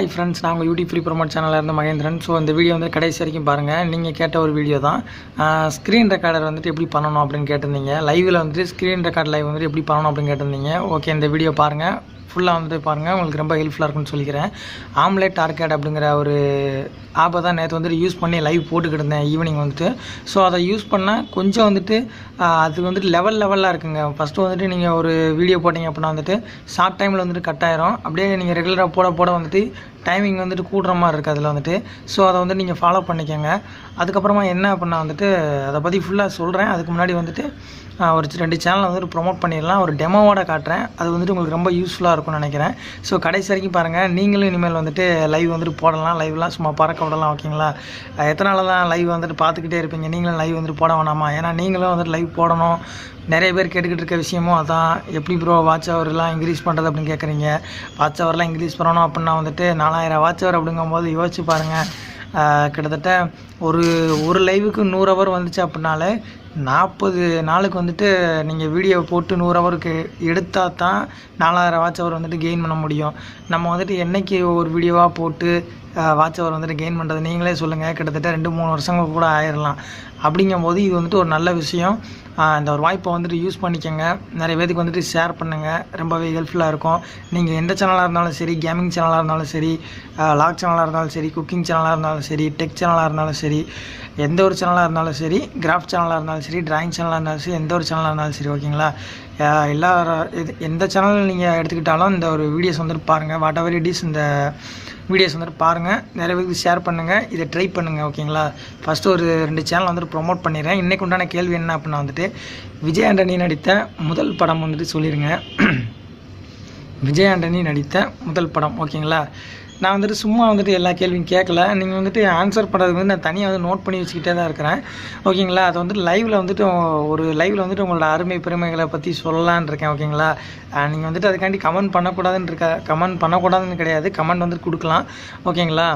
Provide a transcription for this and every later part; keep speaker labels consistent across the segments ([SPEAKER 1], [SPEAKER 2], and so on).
[SPEAKER 1] Hi friends, நான் உங்கள் YouTube free promote சேனலில் இருந்து மகேந்திரன். ஸோ இந்த வீடியோ வந்து கடைசி வரைக்கும் பாருங்கள். நீங்கள் கேட்ட ஒரு வீடியோ தான். ஸ்க்ரீன் ரெக்கார்டர் வந்துட்டு எப்படி பண்ணணும் அப்படின்னு கேட்டிருந்தீங்க. லைவில் வந்துட்டு ஸ்க்ரீன் ரெக்கார்ட் லைவ் வந்துட்டு எப்படி பண்ணணும் அப்படின்னு கேட்டிருந்தீங்க. ஓகே, இந்த வீடியோ பாருங்கள், ஃபுல்லாக வந்துட்டு பாருங்கள், உங்களுக்கு ரொம்ப ஹெல்ப்ஃபுல்லாக இருக்குன்னு சொல்லிக்கிறேன். ஆம்லெட் ஆர்கேட் அப்படிங்கிற ஒரு ஆப்பை தான் நேற்று வந்துட்டு யூஸ் பண்ணி லைவ் போட்டுக்கிட்டு இருந்தேன் ஈவினிங் வந்துட்டு. ஸோ அதை யூஸ் பண்ணால் கொஞ்சம் வந்துட்டு அது வந்துட்டு லெவலாக இருக்குங்க. ஃபஸ்ட்டு வந்துட்டு நீங்கள் ஒரு வீடியோ போட்டிங்க அப்படின்னா வந்துட்டு ஷார்ட் டைமில் வந்துட்டு கட் ஆயிரும். அப்படியே நீங்கள் ரெகுலராக போட வந்துட்டு டைமிங் வந்துட்டு கூடுற மாதிரி இருக்குது அதில் வந்துட்டு. ஸோ அதை வந்து நீங்கள் ஃபாலோ பண்ணிக்கோங்க. அதுக்கப்புறமா என்ன அப்படின்னா வந்துட்டு அதை பற்றி ஃபுல்லாக சொல்கிறேன். அதுக்கு முன்னாடி வந்துட்டு ஒரு 2 சேனலை வந்துட்டு ப்ரொமோட் பண்ணிடலாம். ஒரு டெமோவோட காட்டுறேன். அது வந்துட்டு உங்களுக்கு ரொம்ப யூஸ்ஃபுல்லாக இருக்கும்னு நினைக்கிறேன். ஸோ கடைசி வரைக்கும் பாருங்கள். நீங்களும் இனிமேல் வந்துட்டு லைவ் வந்துட்டு போடலாம். லைவ்லாம் சும்மா பறக்க விடலாம். ஓகேங்களா? எத்தனை நாள் தான் லைவ் வந்துட்டு பார்த்துக்கிட்டே இருப்பீங்க? நீங்களும் லைவ் வந்துட்டு போட வேணாமா? ஏன்னா நீங்களும் வந்துட்டு லைவ் போடணும். நிறைய பேர் கேட்டுக்கிட்டு இருக்க விஷயமும் அதான். எப்படி ப்ரோ வாட்ச் ஹவர்லாம் இன்க்ரீஸ் பண்ணுறது அப்படின்னு கேட்குறீங்க. வாட்ச் ஹவர்லாம் இன்க்ரீஸ் பண்ணணும் அப்படின்னா வந்துட்டு 4000 வாட்ச் ஹவர் அப்படிங்கும்போது யோசிச்சு பாருங்கள். கிட்டத்தட்ட ஒரு லைவுக்கு 100 ஹவர் வந்துச்சு அப்படின்னாலே 40 நாளுக்கு வந்துட்டு நீங்கள் வீடியோ போட்டு 100 ஹவருக்கு எடுத்தால் தான் 4000 வாட்ச் ஹவர் வந்துட்டு கெயின் பண்ண முடியும். நம்ம வந்துட்டு என்றைக்கு ஒரு வீடியோவாக போட்டு வாட்ச் ஹவர் வந்துட்டு கெயின் பண்ணுறது நீங்களே சொல்லுங்கள். கிட்டத்தட்ட 2-3 வருஷங்கள் கூட ஆயிடலாம். அப்படிங்கும்போது இது வந்துட்டு ஒரு நல்ல விஷயம். இந்த ஒரு வாய்ப்பை வந்துட்டு யூஸ் பண்ணிக்கோங்க. நிறைய பேருக்கு வந்துட்டு ஷேர் பண்ணுங்கள். ரொம்பவே ஹெல்ப்ஃபுல்லாக இருக்கும். நீங்கள் எந்த சேனலாக இருந்தாலும் சரி, கேமிங் சேனலாக இருந்தாலும் சரி, லாக் சேனலாக இருந்தாலும் சரி, குக்கிங் சேனலாக இருந்தாலும் சரி, டெக் சேனலாக இருந்தாலும் சரி, எந்த ஒரு சேனலாக இருந்தாலும் சரி, கிராஃப்ட் சேனலாக இருந்தாலும் சரி, டிராயிங் சேனலாக இருந்தாலும் சரி, எந்த ஒரு சேனலாக இருந்தாலும் சரி, ஓகேங்களா? எந்த சேனல் நீங்கள் எடுத்துக்கிட்டாலும் இந்த ஒரு வீடியோஸ் வந்துட்டு பாருங்கள். வாட் எவர் இட் இஸ், இந்த வீடியோஸ் வந்துட்டு பாருங்கள். நிறைய பேருக்கு ஷேர் பண்ணுங்கள். இதை ட்ரை பண்ணுங்கள். ஓகேங்களா? ஃபஸ்ட்டு ஒரு 2 சேனல் வந்துட்டு ப்ரொமோட் பண்ணிடுறேன். இன்றைக்கு உண்டான கேள்வி என்ன அப்படின்னா வந்துட்டு விஜய் ஆண்டனி நடித்த முதல் படம் வந்துட்டு சொல்லிடுங்க. விஜய் ஆண்டனி நடித்த முதல் படம். ஓகேங்களா? நான் வந்துட்டு சும்மா வந்துட்டு எல்லா கேள்வியும் கேட்கல. நீங்கள் வந்துட்டு ஆன்சர் பண்ணுறதுக்கு வந்து நான் தனியாக வந்து நோட் பண்ணி வச்சுக்கிட்டே தான் இருக்கிறேன். ஓகேங்களா? அதை வந்துட்டு லைவில் வந்துட்டு ஒரு லைவில் வந்துட்டு உங்களோட அருமை பெருமைகளை பற்றி சொல்லலான்னு இருக்கேன். ஓகேங்களா? நீங்கள் வந்துட்டு அதுக்காண்டி கமெண்ட் பண்ணக்கூடாதுன்னு கிடையாது. கமெண்ட் வந்துட்டு கொடுக்கலாம். ஓகேங்களா?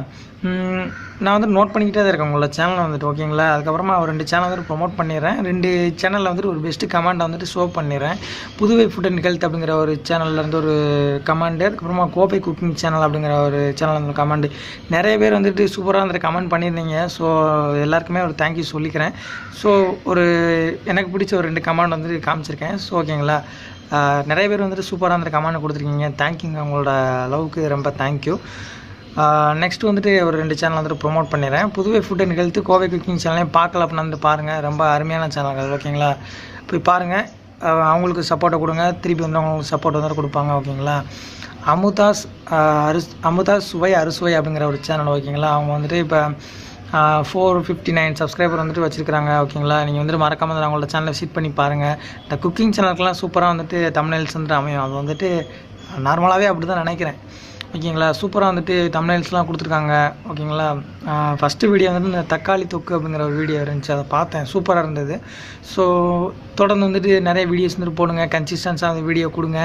[SPEAKER 1] நான் வந்து நோட் பண்ணிக்கிட்டே தான் இருக்கேன் உங்களோட சேனலை வந்துட்டு. ஓகேங்களா? அதுக்கப்புறமா ஒரு 2 சேனல் வந்துட்டு ப்ரொமோட் பண்ணிடுறேன். 2 சேனலில் வந்துட்டு ஒரு பெஸ்ட்டு கமெண்டை வந்துட்டு ஷோ பண்ணிடுறேன். புதுவை ஃபுட் அண்ட் ஹெல்த் அப்படிங்கிற ஒரு சேனல்லேருந்து ஒரு கமெண்டு, அதுக்கப்புறமா கோப்பை குக்கிங் சேனல் அப்படிங்கிற ஒரு சேனல் வந்து கமெண்டு. நிறைய பேர் வந்துட்டு சூப்பராக வந்துட்டு கமெண்ட் பண்ணியிருந்தீங்க. ஸோ எல்லாருக்குமே ஒரு தேங்க்யூ சொல்லிக்கிறேன். ஸோ எனக்கு பிடிச்ச ஒரு 2 கமெண்ட் வந்துட்டு காமிச்சிருக்கேன். ஸோ ஓகேங்களா? நிறைய பேர் வந்துட்டு சூப்பராக வந்துட்டு கமெண்ட் கொடுத்துருக்கீங்க. தேங்க்யூங்க. உங்களோட லவ்க்கு ரொம்ப தேங்க்யூ. நெக்ஸ்ட்டு வந்துட்டு ஒரு 2 சேனல் வந்துட்டு ப்ரொமோட் பண்ணிடுறேன். Puduvai food and health, Kovai cooking சேனலையும் பார்க்கல அப்படின்னா வந்து பாருங்கள். ரொம்ப அருமையான சேனல்கள். ஓகேங்களா? போய் பாருங்கள். அவங்களுக்கு சப்போர்ட்டை கொடுங்க. திருப்பி வந்து அவங்களுக்கு சப்போர்ட் வந்துட்டு கொடுப்பாங்க. ஓகேங்களா? அமுதா சுவை அறுசுவை அப்படிங்கிற ஒரு சேனல். ஓகேங்களா? அவங்க வந்துட்டு இப்போ 459 சப்ஸ்கிரைபர் வந்துட்டு வச்சுருக்காங்க. ஓகேங்களா? நீங்கள் வந்துட்டு மறக்காமல் வந்து அவங்களோட சேனலை விசிட் பண்ணி பாருங்கள். இந்த குக்கிங் சேனலுக்கெல்லாம் சூப்பராக வந்துட்டு தம்ப்நெயில்ஸ் வந்துட்டு அமையும். அது வந்துட்டு நார்மலாகவே அப்படி தான் நினைக்கிறேன். ஓகேங்களா? சூப்பராக வந்துட்டு தம்ப்நெயில்ஸ்லாம் கொடுத்துருக்காங்க. ஓகேங்களா? ஃபஸ்ட்டு வீடியோ வந்துட்டு இந்த தக்காளி தொக்கு அப்படிங்கிற ஒரு வீடியோ இருந்துச்சு. அதை பார்த்தேன். சூப்பராக இருந்தது. ஸோ தொடர்ந்து வந்துட்டு நிறைய வீடியோஸ் வந்துட்டு போடுங்க. கன்சிஸ்டன்ஸாக அந்த வீடியோ கொடுங்க.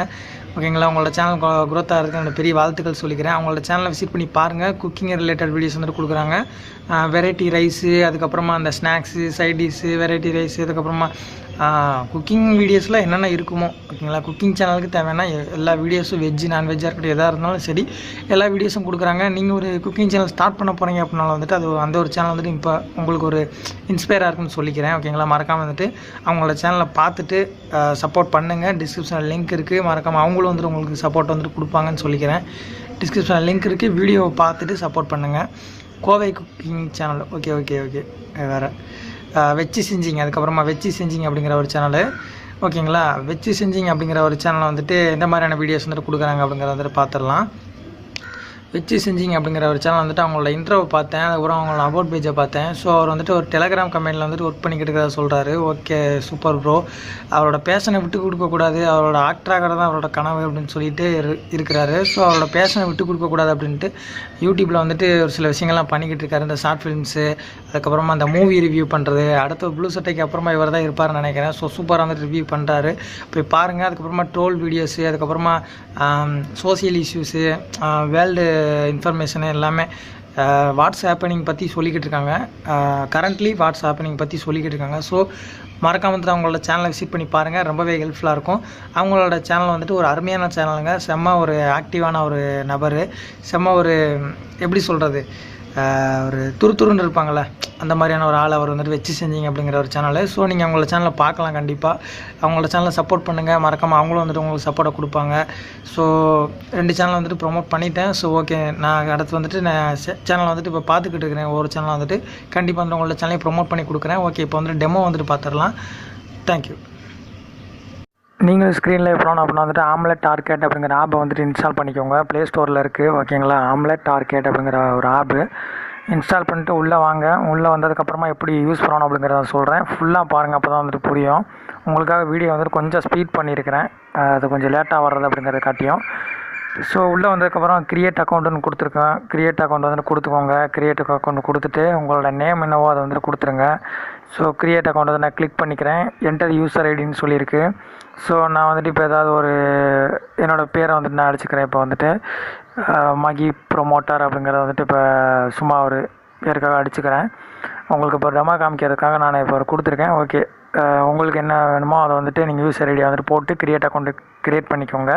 [SPEAKER 1] ஓகேங்களா? உங்களோட சேனல் க்ரோத் ஆகிறதுக்கு என்னோட பெரிய வாழ்த்துக்கள் சொல்லிக்கிறேன். அவங்களோட சேனலை விசிட் பண்ணி பாருங்கள். குக்கிங் ரிலேட்டட் வீடியோஸ் வந்துட்டு கொடுக்குறாங்க. வெரைட்டி ரைஸு, அதுக்கப்புறமா அந்த snacks, side dish, variety rice, அதுக்கப்புறமா குக்கிங் வீடியோஸில் என்னென்ன இருக்குமோ. ஓகேங்களா? குக்கிங் சேனலுக்கு தேவையான எல்லா வீடியோஸும் வெஜ்ஜு நான்வெஜ்ஜாக இருக்கட்டும், எதாக இருந்தாலும் சரி, எல்லா வீடியோஸும் கொடுக்குறாங்க. நீங்கள் ஒரு குக்கிங் சேனல் ஸ்டார்ட் பண்ண போகிறீங்க அப்படின்னாலும் வந்துட்டு அந்த ஒரு சேனல் வந்துட்டு இப்போ உங்களுக்கு ஒரு இன்ஸ்பயராக இருக்குன்னு சொல்லிக்கிறேன். ஓகேங்களா? மறக்காமல் வந்துட்டு அவங்களோட சேனலை பார்த்துட்டு சப்போர்ட் பண்ணுங்கள். டிஸ்கிரிப்ஷனில் லிங்க் இருக்குது. மறக்காமல் அவங்களும் வந்துட்டு உங்களுக்கு சப்போர்ட் வந்துட்டு கொடுப்பாங்கன்னு சொல்லிக்கிறேன். டிஸ்கிரிப்ஷனில் லிங்க் இருக்குது. வீடியோவை பார்த்துட்டு சப்போர்ட் பண்ணுங்கள். Kovai cooking channel. ஓகே வேறு வெச்சு செஞ்சிங், அதுக்கப்புறமா வெச்சு செஞ்சிங் அப்படிங்கிற ஒரு சேனல். ஓகேங்களா? வெச்சு செஞ்சிங் அப்படிங்கிற ஒரு சேனல் வந்துட்டு எந்த மாதிரியான வீடியோஸ் வந்துட்டு கொடுக்குறாங்க அப்படிங்கிறத வந்துட்டு பார்த்துடலாம். வெச்சு செஞ்சிங் அப்படிங்கிற ஒரு சேனல் வந்துட்டு அவங்களோட இன்ட்ரோவை பார்த்தேன். அதுக்கப்புறம் அவங்களோட அபவுட் பேஜை பார்த்தேன். ஸோ அவர் வந்துட்டு ஒரு டெலகிராம் கம்பெனியில் வந்துட்டு ஒர்க் பண்ணிக்கிட்டு இருக்கிறத சொல்கிறாரு. Okay, super bro. அவரோட பேஷனை விட்டு கொடுக்கக்கூடாது, அவரோட ஆக்டராக தான் அவரோட கனவு அப்படின்னு சொல்லிட்டு இருக்கிறாரு. ஸோ அவரோட பேஷனை விட்டு கொடுக்கக்கூடாது அப்படின்ட்டு யூடியூப்பில் வந்துட்டு ஒரு சில விஷயங்கள்லாம் பண்ணிக்கிட்டு இருக்காரு. இந்த ஷார்ட் ஃபிலிம்ஸு, அதுக்கப்புறமா அந்த மூவி ரிவ்யூ பண்ணுறது. அடுத்த ப்ளூ சட்டைக்கு அப்புறமா இவர் தான் இருப்பார்னு நினைக்கிறேன். ஸோ சூப்பராக வந்துட்டு ரிவ்யூ பண்ணுறாரு. போய் பாருங்கள். அதுக்கப்புறமா ட்ரோல் வீடியோஸு, அதுக்கப்புறமா சோசியல் இஷ்யூஸு, வேர்ல்டு இன்ஃபர்மேஷனு எல்லாமே வாட்ஸ் ஹேப்பனிங் பற்றி சொல்லிக்கிட்டு இருக்காங்க. கரண்ட்லி வாட்ஸ் ஹேப்பனிங் பற்றி சொல்லிக்கிட்டு இருக்காங்க. ஸோ மறக்காம வந்துட்டு அவங்களோட சேனலை விசிட் பண்ணி பாருங்கள், ரொம்பவே ஹெல்ப்ஃபுல்லாக இருக்கும். அவங்களோட சேனல் வந்துட்டு ஒரு அருமையான சேனலுங்க, செம்ம ஒரு ஆக்டிவான ஒரு நபர், செம்ம ஒரு எப்படி சொல்கிறது, ஒரு துருத்துருன்னு இருப்பாங்கள்ல அந்த மாதிரியான ஒரு ஆள் அவர் வந்துட்டு வெச்சு செஞ்சிங்க அப்படிங்கிற ஒரு சேனல். ஸோ நீங்கள் அவங்களோட சேனலை பார்க்கலாம், கண்டிப்பாக அவங்களோட சேனலை சப்போர்ட் பண்ணுங்கள், மறக்காமல் அவங்களும் வந்துட்டு உங்களுக்கு சப்போர்ட்டை கொடுப்பாங்க. ஸோ 2 சேனல் வந்துட்டு ப்ரொமோட் பண்ணிட்டேன். ஸோ ஓகே, நான் அடுத்து வந்துட்டு நான் சேனலை வந்துட்டு இப்போ பார்த்துக்கிட்டு இருக்கிறேன். ஒரு சேனல் வந்துட்டு கண்டிப்பாக வந்து உங்களோட சேனலை ப்ரொமோட் பண்ணி கொடுக்குறேன். ஓகே, இப்போ வந்துட்டு டெமோ வந்துட்டு பார்த்துடலாம். தேங்க்யூ. நீங்களும் ஸ்க்ரீனில் போகணும் அப்படின்னா வந்துட்டு ஆம்லெட் ஆர்கேட் அப்படிங்கிற ஆப்பை வந்துட்டு இன்ஸ்டால் பண்ணிக்கோங்க. ப்ளே ஸ்டோரில் இருக்குது, ஓகேங்களா. ஆம்லெட் ஆர்கேட் அப்படிங்கிற ஒரு ஆப்பு இன்ஸ்டால் பண்ணிட்டு உள்ளே வாங்க. உள்ளே வந்ததுக்கப்புறமா எப்படி யூஸ் பண்ணணும் அப்படிங்கிறத சொல்கிறேன். ஃபுல்லாக பாருங்கள், அப்போ தான் வந்துட்டு புரியும். உங்களுக்காக வீடியோ வந்துட்டு கொஞ்சம் ஸ்பீட் பண்ணியிருக்கிறேன், அது கொஞ்சம் லேட்டாக வர்றது அப்படிங்கிறத காட்டியும். ஸோ உள்ளே வந்ததுக்கப்புறம் க்ரியேட் அக்கௌண்ட்டுன்னு கொடுத்துருக்கேன். க்ரியேட் அக்கௌண்ட் வந்துட்டு கொடுத்துக்கோங்க. க்ரியேட் அக்கௌண்ட் கொடுத்துட்டு உங்களோட நேம் என்னவோ அதை வந்துட்டு கொடுத்துருங்க. ஸோ க்ரியேட் அக்கௌண்ட் வந்து நான் கிளிக் பண்ணிக்கிறேன். என்டர் யூசர் ஐடின்னு சொல்லியிருக்கு. ஸோ நான் வந்துட்டு இப்போ ஏதாவது ஒரு என்னோடய பேரை வந்துட்டு நான் அடிச்சுக்கிறேன். இப்போ வந்துட்டு மகி ப்ரொமோட்டர் அப்படிங்கிறத வந்துட்டு இப்போ சும்மா ஒரு பேருக்காக அடிச்சுக்கிறேன். உங்களுக்கு இப்போ டெமோ காமிக்கிறதுக்காக நான் இப்போ கொடுத்துருக்கேன். ஓகே, உங்களுக்கு என்ன வேணுமோ அதை வந்துட்டு நீங்கள் யூசர் ஐடியா வந்துட்டு போட்டு க்ரியேட் அக்கௌண்ட்டு க்ரியேட் பண்ணிக்கோங்க.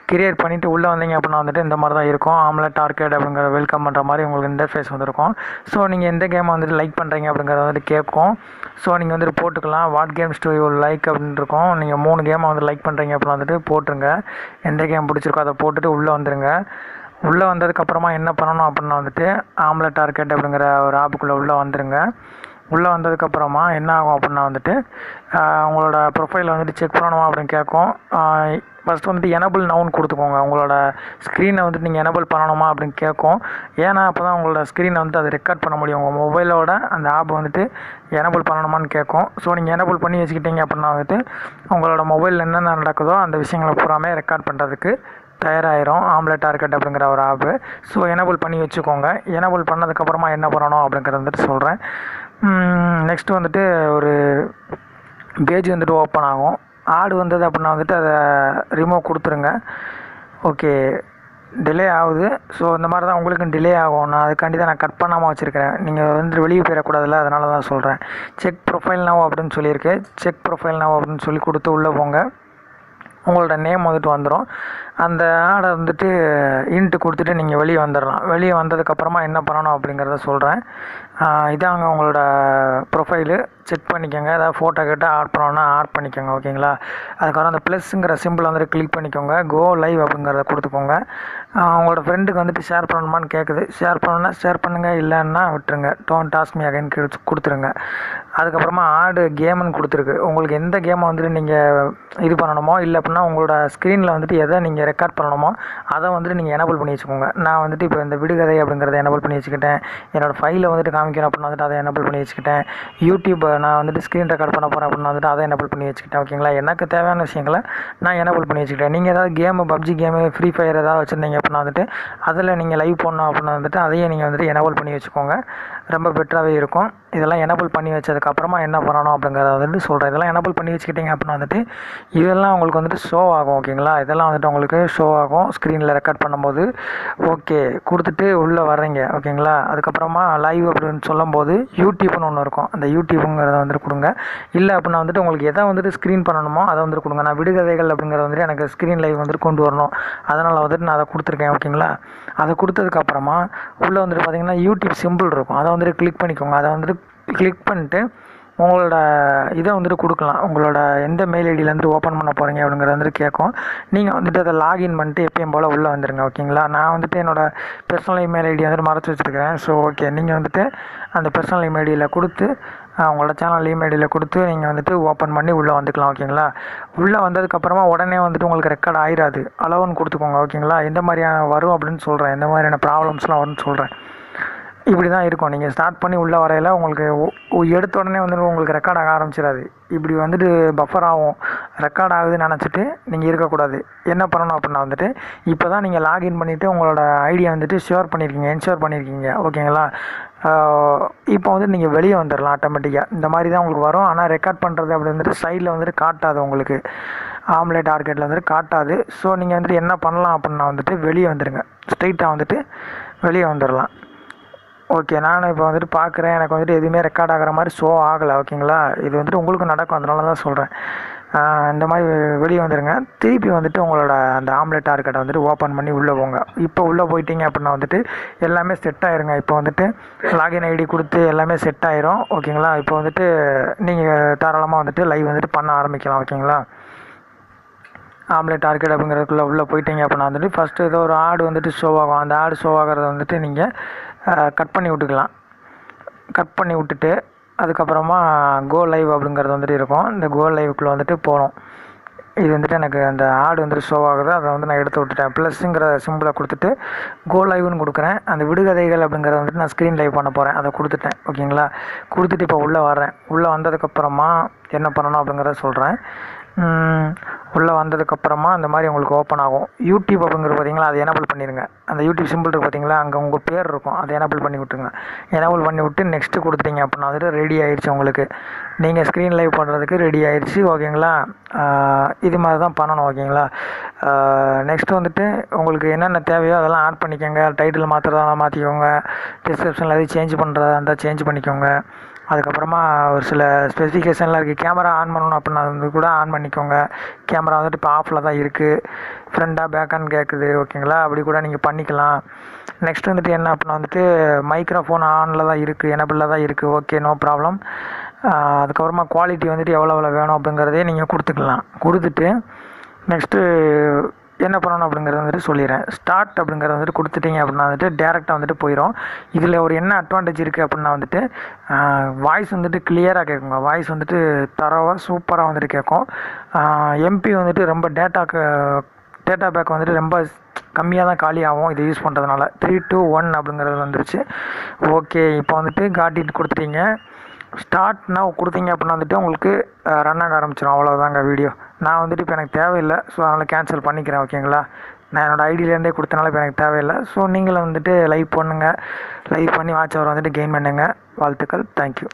[SPEAKER 1] க்ரியேட் பண்ணிவிட்டு உள்ளே வந்தீங்க அப்படின்னா வந்துட்டு இந்த மாதிரி தான் இருக்கும். ஆம்லெட் ஆர்கேட் அப்படிங்கிற வெல்கம் பண்ணுற மாதிரி உங்களுக்கு இன்டர்ஃபேஸ் வந்துருக்கும். ஸோ நீங்கள் எந்த கேமை வந்துட்டு லைக் பண்ணுறீங்க அப்படிங்கிறத வந்துட்டு கேட்கும். ஸோ நீங்கள் வந்துட்டு போட்டுக்கலாம். What games to you like அப்படின்னு இருக்கும். நீங்கள் 3 கேமை வந்து லைக் பண்ணுறீங்க அப்படின்னா வந்துட்டு போட்டுருங்க. எந்த கேம் பிடிச்சிருக்கோ அதை போட்டுட்டு உள்ளே வந்துடுங்க. உள்ளே வந்ததுக்கப்புறமா என்ன பண்ணணும் அப்படின்னா வந்துட்டு ஆம்லெட் ஆர்கேட் அப்படிங்கிற ஒரு ஆப்புக்குள்ளே உள்ளே வந்துடுங்க. உள்ளே வந்ததுக்கப்புறமா என்ன ஆகும் அப்படின்னா வந்துட்டு உங்களோட ப்ரொஃபைலை வந்துட்டு செக் பண்ணணுமா அப்படின்னு கேட்கும். ஃபஸ்ட்டு வந்துட்டு எனபிள் நவுன்னு கொடுத்துக்கோங்க. உங்களோட ஸ்க்ரீனை வந்துட்டு நீங்கள் எனபிள் பண்ணணுமா அப்படின்னு கேட்கும். ஏன்னா அப்போ தான் உங்களோட ஸ்க்ரீனை வந்துட்டு அதை ரெக்கார்ட் பண்ண முடியும். உங்கள் மொபைலோட அந்த ஆப் வந்துட்டு எனபிள் பண்ணணுமான்னு கேட்கும். ஸோ நீங்கள் எனபிள் பண்ணி வச்சுக்கிட்டீங்க அப்படின்னா வந்துட்டு உங்களோட மொபைலில் என்னென்ன நடக்குதோ அந்த விஷயங்களை பூராமே ரெக்கார்ட் பண்ணுறதுக்கு தயாராகிடும் ஆம்லெட் ஆர்கேட் அப்படிங்கிற ஒரு ஆப்பு. ஸோ எனபிள் பண்ணி வச்சுக்கோங்க. எனபிள் பண்ணதுக்கப்புறமா என்ன பண்ணணும் அப்படிங்கிறத வந்துட்டு சொல்கிறேன். நெக்ஸ்ட்டு வந்துட்டு ஒரு பேஜ் வந்துட்டு ஓப்பன் ஆகும். ஆடு வந்தது அப்படின்னா வந்துட்டு அதை ரிமூவ் கொடுத்துருங்க. ஓகே, டிலே ஆகுது. ஸோ இந்த மாதிரி தான் உங்களுக்கும் டிலே ஆகும். நான் அதுக்காண்டி தான் நான் கட் பண்ணாமல் வச்சுருக்கிறேன். நீங்கள் வந்துட்டு வெளியே போயிடக்கூடாதுல்ல, அதனால தான் சொல்கிறேன். செக் ப்ரொஃபைல் நவ் அப்படின்னு சொல்லியிருக்கு. செக் ப்ரொஃபைல் நவ் அப்படின்னு சொல்லி கொடுத்து உள்ளே போங்க. உங்களோட நேம் வந்துட்டு வந்துடும். அந்த ஆடை வந்துட்டு இன்ட்டு கொடுத்துட்டு நீங்கள் வெளியே வந்துடலாம். வெளியே வந்ததுக்கப்புறமா என்ன பண்ணணும் அப்படிங்கிறத சொல்கிறேன். இதாங்க உங்களோட ப்ரொஃபைலு. செக் பண்ணிக்கோங்க. ஏதாவது ஃபோட்டோ கேட்டால் ஆட் பண்ணோன்னா ஆட் பண்ணிக்கோங்க, ஓகேங்களா. அதுக்கப்புறம் அந்த ப்ளஸ்ஸுங்கிற சிம்பிள் வந்துட்டு கிளிக் பண்ணிக்கோங்க. கோ லைவ் அப்படிங்கிறத கொடுத்துக்கோங்க. உங்களோட ஃப்ரெண்டுக்கு வந்துட்டு ஷேர் பண்ணணுமான்னு கேட்குது. ஷேர் பண்ணணுன்னா ஷேர் பண்ணுங்கள், இல்லைன்னா விட்டுருங்க. டோன்ட் டாஸ்க் மீ அகைன் கொடுத்துருங்க. அதுக்கப்புறமா ஆடு கேமுன்னு கொடுத்துருக்கு. உங்களுக்கு எந்த கேமை வந்துட்டு நீங்கள் இது பண்ணணுமோ, இல்லை அப்படின்னா உங்களோட ஸ்க்ரீனில் வந்துட்டு எதை நீங்கள் ரெக்கார்ட் பண்ணணுமோ அதை வந்துட்டு நீங்கள் எனபிள் பண்ணி வச்சுக்கோங்க. நான் வந்துட்டு இப்போ இந்த விடுகதை அப்படிங்கிறத எனபிள் பண்ணி வச்சுக்கிட்டேன். என்னோடய ஃபைலை வந்துட்டு காமிக்கணும் அப்படின்னா வந்துட்டு அதை எனபிள் பண்ணி வச்சுக்கிட்டேன். யூடியூப் நான் வந்துட்டு ஸ்க்ரீன் ரெக்கார்ட் பண்ண போகிறேன் அப்படின்னா வந்துட்டு அதை எனபிள் பண்ணி வச்சுக்கிட்டேன், ஓகேங்களா. எனக்கு தேவையான விஷயங்களை நான் எனபிள் பண்ணி வச்சுக்கிட்டேன். நீங்கள் ஏதாவது game, PUBG game, free fire ஏதாவது வச்சுருந்தீங்க அப்படின்னா வந்துட்டு அதில் நீங்கள் லைவ் பண்ணணும் அப்படின்னா வந்துட்டு அதையே நீங்கள் வந்துட்டு எனபிள் பண்ணி வச்சுக்கோங்க. ரொம்ப பெட்டராகவே இருக்கும். இதெல்லாம் எனபிள் பண்ணி வச்சதுக்கப்புறமா என்ன பண்ணணும் அப்படிங்கிறத வந்துட்டு சொல்கிறேன். இதெல்லாம் எனபிள் பண்ணி வச்சுக்கிட்டிங்க அப்படின்னா வந்துட்டு இதெல்லாம் உங்களுக்கு வந்துட்டு ஷோ ஆகும், ஓகேங்களா. இதெல்லாம் வந்துட்டு உங்களுக்கு ஷோ ஆகும் ஸ்க்ரீனில் ரெக்கார்ட் பண்ணும்போது. ஓகே, கொடுத்துட்டு உள்ளே வர்றீங்க, ஓகேங்களா. அதுக்கப்புறமா லைவ் அப்படின்னு சொல்லும்போது யூடியூப்னு ஒன்று இருக்கும். அந்த யூடியூப்புங்கிறத வந்துட்டு கொடுங்க. இல்லை அப்படின்னா வந்துட்டு உங்களுக்கு எதை வந்துட்டு ஸ்க்ரீன் பண்ணணுமோ அதை வந்துட்டு கொடுங்க. நான் விடுகதைகள் அப்படிங்கிறத வந்துட்டு எனக்கு ஸ்க்ரீன் லைவ் வந்துட்டு கொண்டு வரணும், அதனால் வந்துட்டு நான் அதை கொடுத்துருக்கேன், ஓகேங்களா. அதை கொடுத்ததுக்கப்புறமா உள்ளே வந்துட்டு பார்த்திங்கன்னா யூடியூப் சிம்பிள் இருக்கும். அதை வந்துட்டு கிளிக் பண்ணிக்கோங்க. அதை வந்துட்டு கிளிக் பண்ணிட்டு உங்களோட இதை வந்துட்டு கொடுக்கலாம். உங்களோட எந்த மெயில் ஐடியிலேருந்து ஓப்பன் பண்ண போகிறீங்க அப்படிங்கிறது வந்துட்டு கேட்கும். நீங்கள் வந்துட்டு அதை லாகின் பண்ணிட்டு எப்பயும் போல் உள்ளே வந்துடுங்க, ஓகேங்களா. நான் வந்துட்டு என்னோடய பர்சனல் இமெயில் ஐடி வந்துட்டு மறைச்சி வச்சுருக்கிறேன். ஸோ ஓகே, நீங்கள் வந்துட்டு அந்த பர்சனல் இமெயில் ஐடியில் கொடுத்து உங்களோட சேனல் இமெயில் ஐடியில் கொடுத்து நீங்கள் வந்துட்டு ஓப்பன் பண்ணி உள்ளே வந்துக்கலாம், ஓகேங்களா. உள்ளே வந்ததுக்கப்புறமா உடனே வந்துட்டு உங்களுக்கு ரெக்கார்ட் ஆகிடாது. அளவுன்னு கொடுத்துக்கோங்க, ஓகேங்களா. எந்த மாதிரியான வரும் அப்படின்னு சொல்கிறேன், எந்த மாதிரியான ப்ராப்ளம்ஸ்லாம் வரும்னு சொல்கிறேன். இப்படி தான் இருக்கும். நீங்கள் ஸ்டார்ட் பண்ணி உள்ளே வரையில் உங்களுக்கு எடுத்த உடனே வந்துட்டு உங்களுக்கு ரெக்கார்ட் ஆக ஆரம்பிச்சிடாது. இப்படி வந்துட்டு பஃபர் ஆகும். ரெக்கார்ட் ஆகுதுன்னு நினச்சிட்டு நீங்கள் இருக்கக்கூடாது. என்ன பண்ணணும் அப்படின்னா வந்துட்டு இப்போ தான் நீங்கள் லாகின் பண்ணிவிட்டு உங்களோட ஐடியா வந்துட்டு ஷேர் பண்ணியிருக்கீங்க, என்ஷோர் பண்ணியிருக்கீங்க, ஓகேங்களா? இப்போ வந்துட்டு நீங்கள் வெளியே வந்துடலாம் ஆட்டோமேட்டிக்காக. இந்த மாதிரி தான் உங்களுக்கு வரும். ஆனால் ரெக்கார்ட் பண்ணுறது அப்படி வந்துட்டு சைடில் வந்துட்டு காட்டாது உங்களுக்கு. ஆம்லெட் ஆர்கேட்டில் வந்துட்டு காட்டாது. ஸோ நீங்கள் வந்துட்டு என்ன பண்ணலாம் அப்படின்னா வந்துட்டு வெளியே வந்துடுங்க. ஸ்ட்ரெயிட்டாக வந்துட்டு வெளியே வந்துடலாம். ஓகே, நான் இப்போ வந்துட்டு பார்க்குறேன். எனக்கு வந்துட்டு எதுவுமே ரெக்கார்ட் ஆகிற மாதிரி ஷோ ஆகலை, ஓகேங்களா? இது வந்துட்டு உங்களுக்கு நடக்கும், அதனால தான் சொல்கிறேன். இந்த மாதிரி வெளியே வந்துடுங்க. திருப்பி வந்துட்டு உங்களோட அந்த ஆம்லெட் ஆர்கேட்டை வந்துட்டு ஓப்பன் பண்ணி உள்ளே போங்க. இப்போ உள்ளே போயிட்டீங்க அப்படின்னா வந்துட்டு எல்லாமே செட் ஆயிருங்க. இப்போ வந்துட்டு லாகின் ஐடி கொடுத்து எல்லாமே செட் ஆயிரும், ஓகேங்களா? இப்போ வந்துட்டு நீங்கள் தாராளமாக வந்துட்டு லைவ் வந்துட்டு பண்ண ஆரம்பிக்கலாம், ஓகேங்களா? ஆம்லெட் ஆர்கேட் அப்படிங்கிறதுக்குள்ளே உள்ளே போயிட்டீங்க அப்படின்னா வந்துட்டு ஃபஸ்ட்டு ஏதோ ஒரு ஆடு வந்துட்டு ஷோ ஆகும். அந்த ஆடு ஷோ ஆகிறத வந்துட்டு நீங்கள் கட் பண்ணி விட்டுக்கலாம். கட் பண்ணி விட்டுட்டு அதுக்கப்புறமா கோ லைவ் அப்படிங்கிறது வந்துட்டு இருக்கும். இந்த கோ லைவுக்குள்ளே வந்துட்டு போகணும். இது வந்துட்டு எனக்கு அந்த ஆடு வந்துட்டு ஷோ ஆகுது, அதை வந்து நான் எடுத்து விட்டுட்டேன். ப்ளஸ்ஸுங்கிற சிம்பிளை கொடுத்துட்டு கோ லைவ்னு கொடுக்குறேன். அந்த விடுகதைகள் அப்படிங்கிறத வந்துட்டு நான் ஸ்க்ரீன் லைவ் பண்ண போகிறேன், அதை கொடுத்துட்டேன், ஓகேங்களா? கொடுத்துட்டு இப்போ உள்ளே வரேன். உள்ளே வந்ததுக்கப்புறமா என்ன பண்ணணும் அப்படிங்கிறத சொல்கிறேன். உள்ளே வந்ததுக்கப்புறமா இந்த மாதிரி உங்களுக்கு ஓப்பன் ஆகும். யூடியூப் அப்படிங்கிறது பார்த்தீங்களா, அதை எனேபிள் பண்ணிடுங்க. அந்த யூடியூப் சிம்பிள் இருக்குது பார்த்தீங்களா, அங்கே உங்கள் பேர் இருக்கும், அதை எனேபிள் பண்ணி விட்டுருங்க. எனேபிள் பண்ணி விட்டு நெக்ஸ்ட்டு கொடுத்துட்டீங்க அப்படின்னா வந்துட்டு ரெடி ஆகிடுச்சு உங்களுக்கு. நீங்கள் ஸ்க்ரீன் லைவ் பண்ணுறதுக்கு ரெடி ஆகிடுச்சு, ஓகேங்களா? இது மாதிரி தான் பண்ணணும், ஓகேங்களா? நெக்ஸ்ட்டு வந்துட்டு உங்களுக்கு என்னென்ன தேவையோ அதெல்லாம் ஆட் பண்ணிக்கோங்க. டைட்டில் மாற்றுறதா மாற்றிக்கோங்க. டிஸ்கிரிப்ஷனில் எதுவும் சேஞ்ச் பண்ணுறதா இருந்தால் சேஞ்ச் பண்ணிக்கோங்க. அதுக்கப்புறமா ஒரு சில ஸ்பெசிஃபிகேஷன்லாம் இருக்குது. கேமரா ஆன் பண்ணணும் அப்படின்னா வந்து கூட ஆன் பண்ணிக்கோங்க. கேமரா வந்துட்டு இப்போ ஆஃபில் தான் இருக்குது. ஃப்ரண்டாக பேக்கான்னு கேட்குது, ஓகேங்களா? அப்படி கூட நீங்கள் பண்ணிக்கலாம். நெக்ஸ்ட் வந்துட்டு என்ன அப்படின்னா வந்துட்டு மைக்ரோஃபோன் ஆனில் தான் இருக்குது, எனபிளில் தான் இருக்குது, ஓகே, நோ ப்ராப்ளம். அதுக்கப்புறமா குவாலிட்டி வந்துட்டு எவ்வளோ வேணும் அப்படிங்கிறதே நீங்கள் கொடுத்துக்கலாம். கொடுத்துட்டு நெக்ஸ்ட்டு என்ன பண்ணணும் அப்படிங்கிறத வந்துட்டு சொல்லிடுறேன். ஸ்டார்ட் அப்படிங்கிறத வந்துட்டு கொடுத்துட்டீங்க அப்படின்னா வந்துட்டு டேரெக்டாக வந்துட்டு போயிடும். இதில் ஒரு என்ன அட்வான்டேஜ் இருக்குது அப்படின்னா வந்துட்டு வாய்ஸ் வந்துட்டு கிளியராக கேட்குங்க. வாய்ஸ் வந்துட்டு தரவாக சூப்பராக வந்துட்டு கேட்கும். எம்பி வந்துட்டு ரொம்ப டேட்டா பேக் வந்துட்டு ரொம்ப கம்மியாக தான் காலி ஆகும் இது யூஸ் பண்ணுறதுனால. 3 to 1 அப்படிங்கிறது வந்துருச்சு. ஓகே, இப்போ வந்துட்டு காட்டிட்டு கொடுத்துட்டீங்க. ஸ்டார்ட் நான் கொடுத்தீங்க அப்படின்னா வந்துட்டு உங்களுக்கு ரன் ஆக ஆரம்பிச்சிடும். அவ்வளோதாங்க வீடியோ. நான் வந்துட்டு இப்போ எனக்கு தேவையில்லை, ஸோ அதனால் கேன்சல் பண்ணிக்கிறேன், ஓகேங்களா? நான் என்னோடய ஐடியிலேருந்தே கொடுத்தனால இப்போ எனக்கு தேவையில்லை. ஸோ நீங்களும் வந்துட்டு லைவ் பண்ணுங்கள். லைவ் பண்ணி வாட்ச் அவர் வந்துட்டு கெயின் பண்ணுங்கள். வாழ்த்துக்கள். தேங்க்யூ.